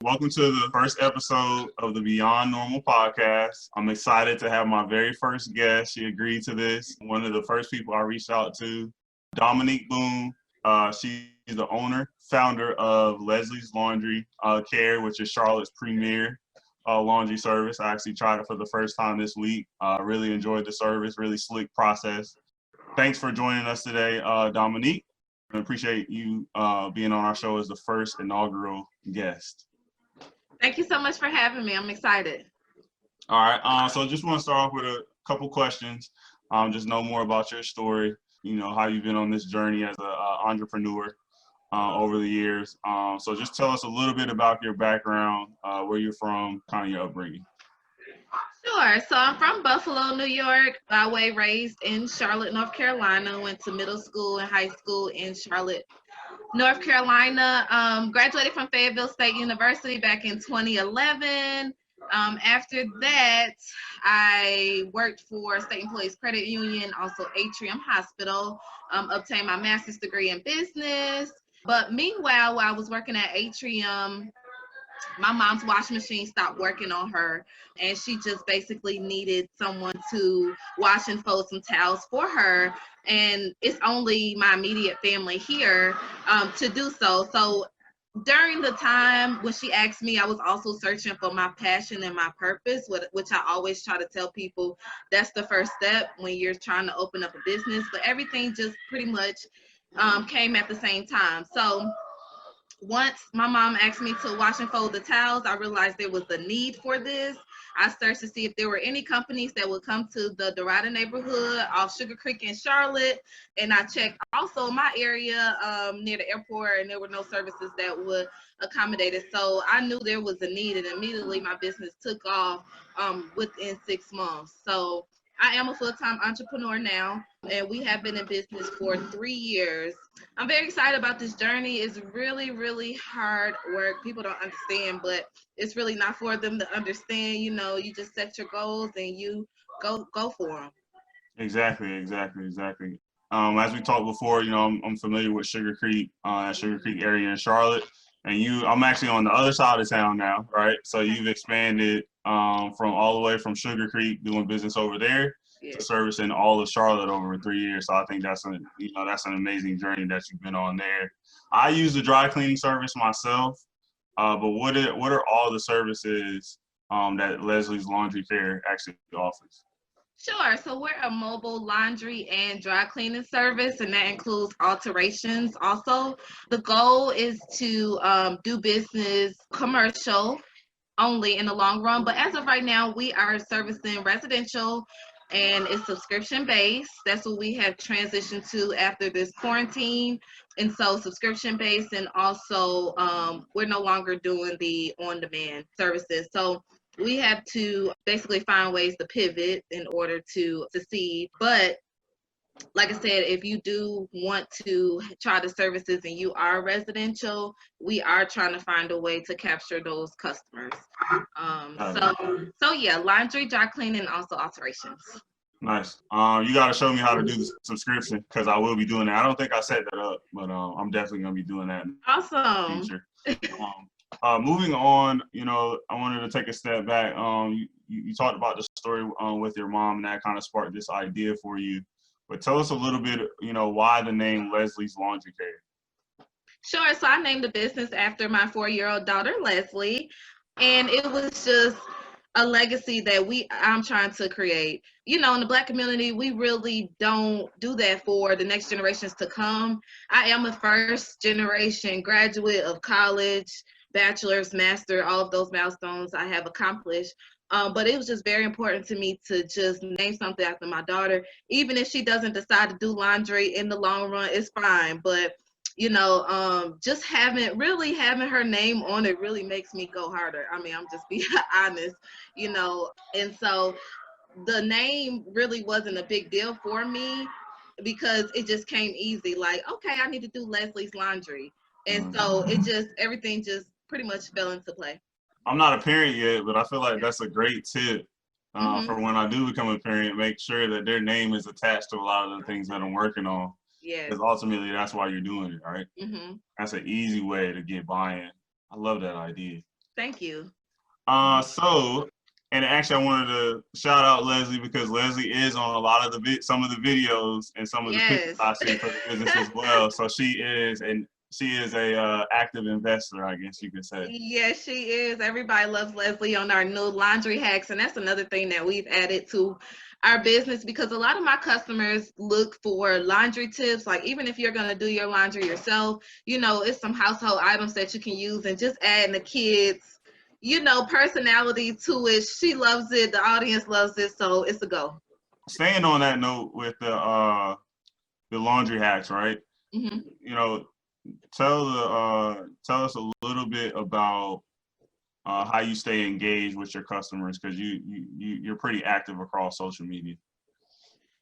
Welcome to the first episode of the Beyond Normal podcast. I'm excited to have my very first guest. She agreed to this. One of the first people I reached out to, Dominique Boone. She's the owner, founder of Leslie's Laundry Care, which is Charlotte's premier laundry service. I actually tried it for the first time this week. Really enjoyed the service, really slick process. Thanks for joining us today, Dominique. I appreciate you being on our show as the first inaugural guest. Thank you so much for having me. I'm excited. All right. So just want to start off with a couple questions. Just know more about your story, how you've been on this journey as an entrepreneur over the years. So just tell us a little bit about your background, where you're from, kind of your upbringing. Sure. So I'm from Buffalo, New York. By way raised in Charlotte, North Carolina. Went to middle school and high school in Charlotte, North Carolina. Graduated from Fayetteville State University back in 2011. After that, I worked for State Employees Credit Union, also Atrium Hospital, obtained my master's degree in business. But meanwhile, while I was working at Atrium, my mom's washing machine stopped working on her, and she just basically needed someone to wash and fold some towels for her. And it's only my immediate family here to do so. So during the time when she asked me, I was also searching for my passion and my purpose, which I always try to tell people that's the first step when you're trying to open up a business. But everything just pretty much came at the same time. So once my mom asked me to wash and fold the towels, I realized there was a need for this. I searched to see if there were any companies that would come to the Dorada neighborhood off Sugar Creek in Charlotte. And I checked also my area near the airport, and there were no services that would accommodate it. So I knew there was a need, and immediately my business took off within 6 months. So I am a full-time entrepreneur now, and we have been in business for 3 years. I'm very excited about this journey. It's really, really hard work. People don't understand, but it's really not for them to understand. You just set your goals and you go for them. Exactly. As we talked before, I'm familiar with Sugar Creek area in Charlotte, and I'm actually on the other side of town now, right? So you've expanded from all the way from Sugar Creek, doing business over there, to servicing all of Charlotte over 3 years. So I think that's an amazing journey that you've been on there. I use the dry cleaning service myself, but what are all the services that Leslie's Laundry Care actually offers? Sure. So we're a mobile laundry and dry cleaning service, and that includes alterations also. The goal is to do business commercial only in the long run. But as of right now, we are servicing residential, and it's subscription based. That's what we have transitioned to after this quarantine. And so subscription based, and also we're no longer doing the on-demand services. So we have to basically find ways to pivot in order to succeed. But like I said, if you do want to try the services and you are residential, we are trying to find a way to capture those customers. So yeah, laundry, dry cleaning, and also alterations. Nice. You got to show me how to do the subscription, because I will be doing that. I don't think I set that up, but I'm definitely going to be doing that in Awesome. the future. Moving on, I wanted to take a step back. You talked about the story with your mom, and that kind of sparked this idea for you. But tell us a little bit, why the name Leslie's Laundry Care? Sure. So I named the business after my 4-year-old daughter, Leslie. And it was just a legacy that I'm trying to create. In the Black community, we really don't do that for the next generations to come. I am a first generation graduate of college, bachelor's, master, all of those milestones I have accomplished. But it was just very important to me to just name something after my daughter. Even if she doesn't decide to do laundry in the long run, it's fine. But just having her name on it really makes me go harder. I mean, I'm just being honest, and so the name really wasn't a big deal for me, because it just came easy. Like, okay, I need to do Leslie's Laundry. And so everything just pretty much fell into play. I'm not a parent yet, but I feel like that's a great tip for when I do become a parent. Make sure that their name is attached to a lot of the things that I'm working on. Yeah. Because ultimately, that's why you're doing it, right? Mm-hmm. That's an easy way to get buy-in. I love that idea. Thank you. And actually, I wanted to shout out Leslie because Leslie is on a lot of some of the videos and some of the pictures Yes. I see for the business as well. So she is a active investor, I guess you could say. Yes, she is. Everybody loves Leslie on our new laundry hacks. And that's another thing that we've added to our business because a lot of my customers look for laundry tips. Like even if you're going to do your laundry yourself, it's some household items that you can use and just adding the kids, personality to it. She loves it. The audience loves it. So it's a go. Staying on that note with the laundry hacks, right? Mm-hmm. Tell us a little bit about how you stay engaged with your customers because you're pretty active across social media.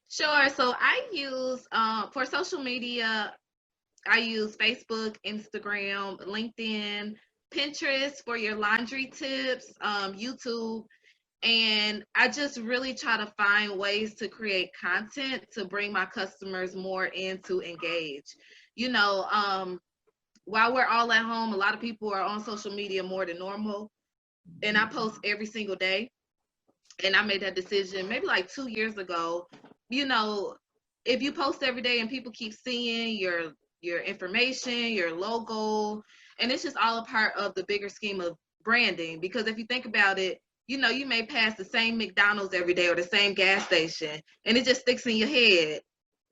Sure. So I use for social media, I use Facebook, Instagram, LinkedIn, Pinterest for your laundry tips, YouTube. And I just really try to find ways to create content to bring my customers more in to engage. While we're all at home, a lot of people are on social media more than normal. And I post every single day. And I made that decision maybe like 2 years ago. If you post every day and people keep seeing your information, your logo, and it's just all a part of the bigger scheme of branding. Because if you think about it, you may pass the same McDonald's every day or the same gas station, and it just sticks in your head.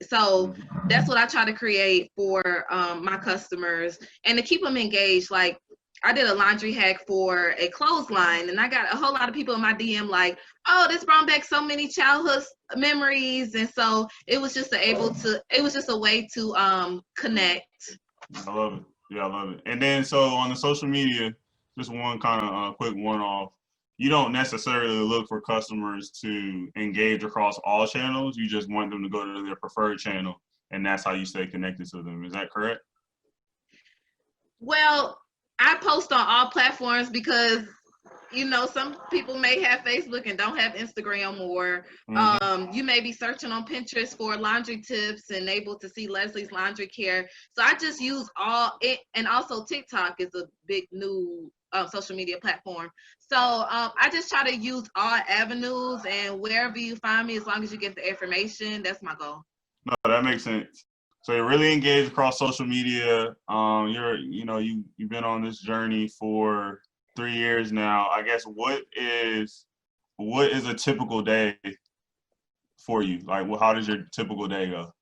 So that's what I try to create for my customers and to keep them engaged. Like I did a laundry hack for a clothesline, and I got a whole lot of people in my DM like, "Oh, this brought back so many childhood memories," and so it was just a way to connect. I love it. Yeah, I love it. And then so on the social media, just one kind of quick one-off. You don't necessarily look for customers to engage across all channels. You just want them to go to their preferred channel, and that's how you stay connected to them. Is that correct? Well, I post on all platforms because some people may have Facebook and don't have Instagram, or you may be searching on Pinterest for laundry tips and able to see Leslie's Laundry Care. So I just use all it, and also TikTok is a big new social media platform. So I just try to use all avenues, and wherever you find me, as long as you get the information, that's my goal. No, that makes sense. So you're really engaged across social media. You've been on this journey for 3 years now. I guess what is a typical day for you? Like, how does your typical day go?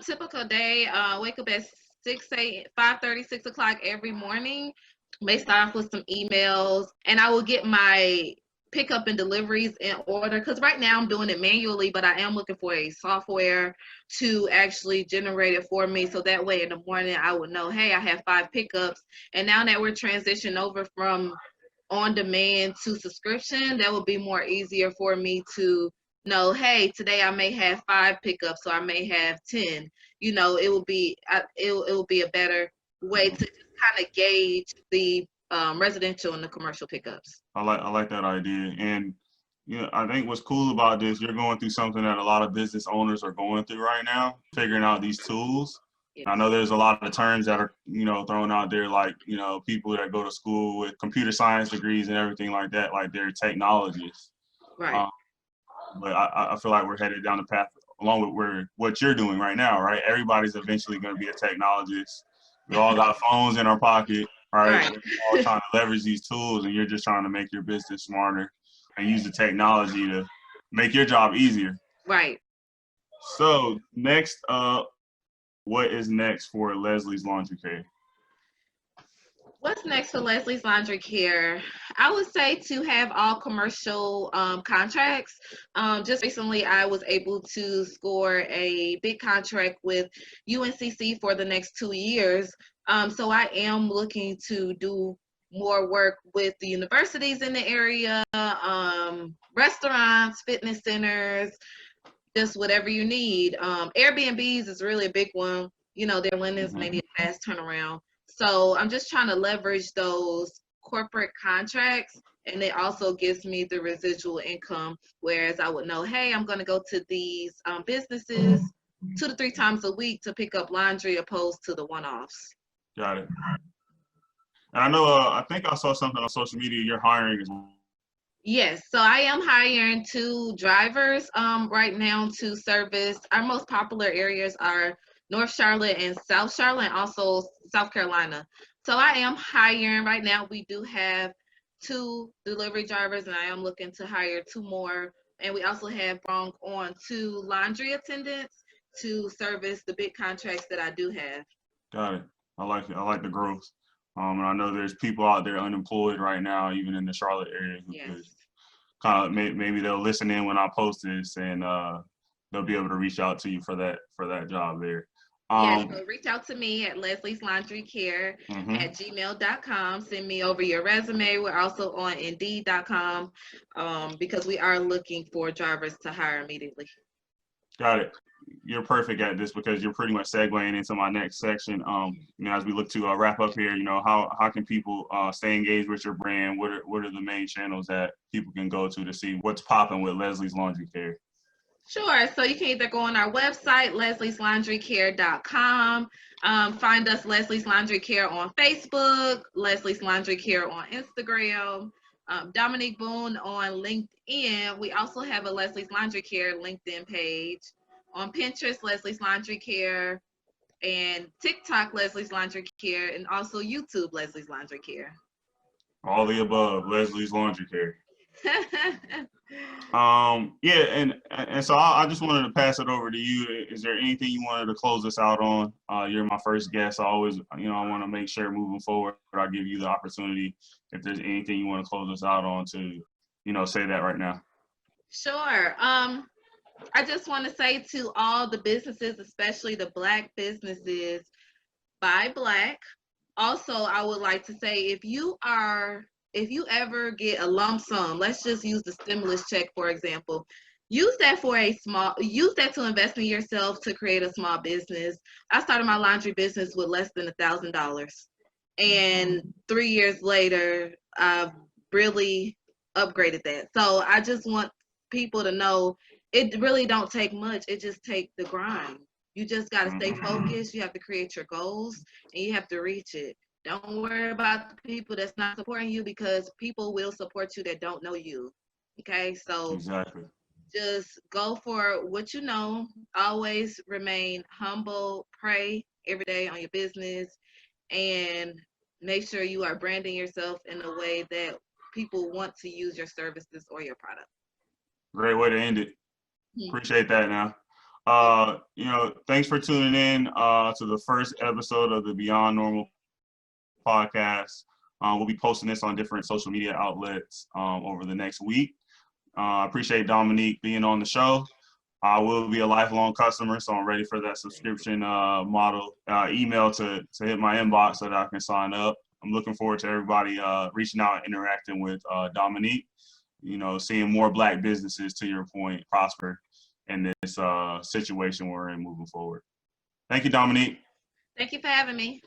Typical day, wake up at 5:30, 6 o'clock every morning. May start off with some emails, and I will get my pickup and deliveries in order because right now I'm doing it manually, but I am looking for a software to actually generate it for me, so that way in the morning I would know, hey, I have 5 pickups. And now that we're transitioning over from on demand to subscription, that would be more easier for me to know, hey, today I may have 5 pickups, so I may have 10. It will be a better way to kind of gauge the residential and the commercial pickups. I like that idea. And I think what's cool about this, you're going through something that a lot of business owners are going through right now, figuring out these tools. Yes. I know there's a lot of terms that are, thrown out there, like, people that go to school with computer science degrees and everything like that, like they're technologists. Right. But I feel like we're headed down the path along with what you're doing right now, right? Everybody's eventually going to be a technologist. We all got phones in our pocket, right? We're all trying to leverage these tools, and you're just trying to make your business smarter and use the technology to make your job easier. Right. So next up, what is next for Leslie's Laundry Care? What's next for Leslie's Laundry Care? I would say to have all commercial contracts. Just recently, I was able to score a big contract with UNCC for the next 2 years. So I am looking to do more work with the universities in the area, restaurants, fitness centers, just whatever you need. Airbnbs is really a big one. Their linens may need a fast turnaround. So I'm just trying to leverage those corporate contracts, and it also gives me the residual income, whereas I would know, hey, I'm going to go to these businesses 2 to 3 times a week to pick up laundry opposed to the one-offs. Got it. And I know, I think I saw something on social media. You're hiring as well. Yes, so I am hiring 2 drivers right now to service. Our most popular areas are North Charlotte and South Charlotte, and also South Carolina. So I am hiring right now. We do have 2 delivery drivers, and I am looking to hire 2 more. And we also have brought on 2 laundry attendants to service the big contracts that I do have. Got it. I like it. I like the growth. And I know there's people out there unemployed right now, even in the Charlotte area, who could Yes. kind of maybe they'll listen in when I post this, and they'll be able to reach out to you for that job there. Yes, Um, so reach out to me at Leslie's Laundry Care mhm. at gmail.com. Send me over your resume. We're also on Indeed.com because we are looking for drivers to hire immediately. Got it. You're perfect at this because you're pretty much segueing into my next section. As we look to wrap up here, how can people stay engaged with your brand? What are the main channels that people can go to see what's popping with Leslie's Laundry Care? Sure. So you can either go on our website, lesliesLaundryCare.com. Find us Leslie's Laundry Care on Facebook, Leslie's Laundry Care on Instagram, Dominique Boone on LinkedIn. We also have a Leslie's Laundry Care LinkedIn page. On Pinterest, Leslie's Laundry Care, and TikTok, Leslie's Laundry Care, and also YouTube, Leslie's Laundry Care. All the above, Leslie's Laundry Care. Yeah, and so I just wanted to pass it over to you. Is there anything you wanted to close us out on? You're my first guest. I always, I want to make sure moving forward, I give you the opportunity. If there's anything you want to close us out on, to, say that right now. Sure. I just want to say to all the businesses, especially the Black businesses, buy Black. Also, I would like to say if you ever get a lump sum, let's just use the stimulus check, for example, use that to invest in yourself to create a small business. I started my laundry business with less than $1,000. And 3 years later, I've really upgraded that. So I just want people to know it really don't take much. It just takes the grind. You just got to stay focused. You have to create your goals and you have to reach it. Don't worry about the people that's not supporting you because people will support you that don't know you. Okay, so Exactly. just go for what you know. Always remain humble. Pray every day on your business and make sure you are branding yourself in a way that people want to use your services or your product. Great way to end it. Appreciate that now. Thanks for tuning in to the first episode of the Beyond Normal podcast. We'll be posting this on different social media outlets over the next week. I appreciate Dominique being on the show. I will be a lifelong customer, so I'm ready for that subscription model email to hit my inbox so that I can sign up. I'm looking forward to everybody reaching out and interacting with Dominique. Seeing more Black businesses, to your point, prosper in this situation we're in moving forward. Thank you, Dominique. Thank you for having me.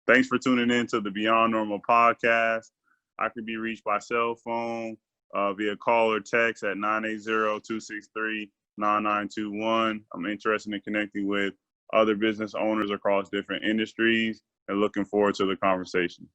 Thanks for tuning in to the Beyond Normal podcast. I can be reached by cell phone via call or text at 980-263-9921. I'm interested in connecting with other business owners across different industries and looking forward to the conversation.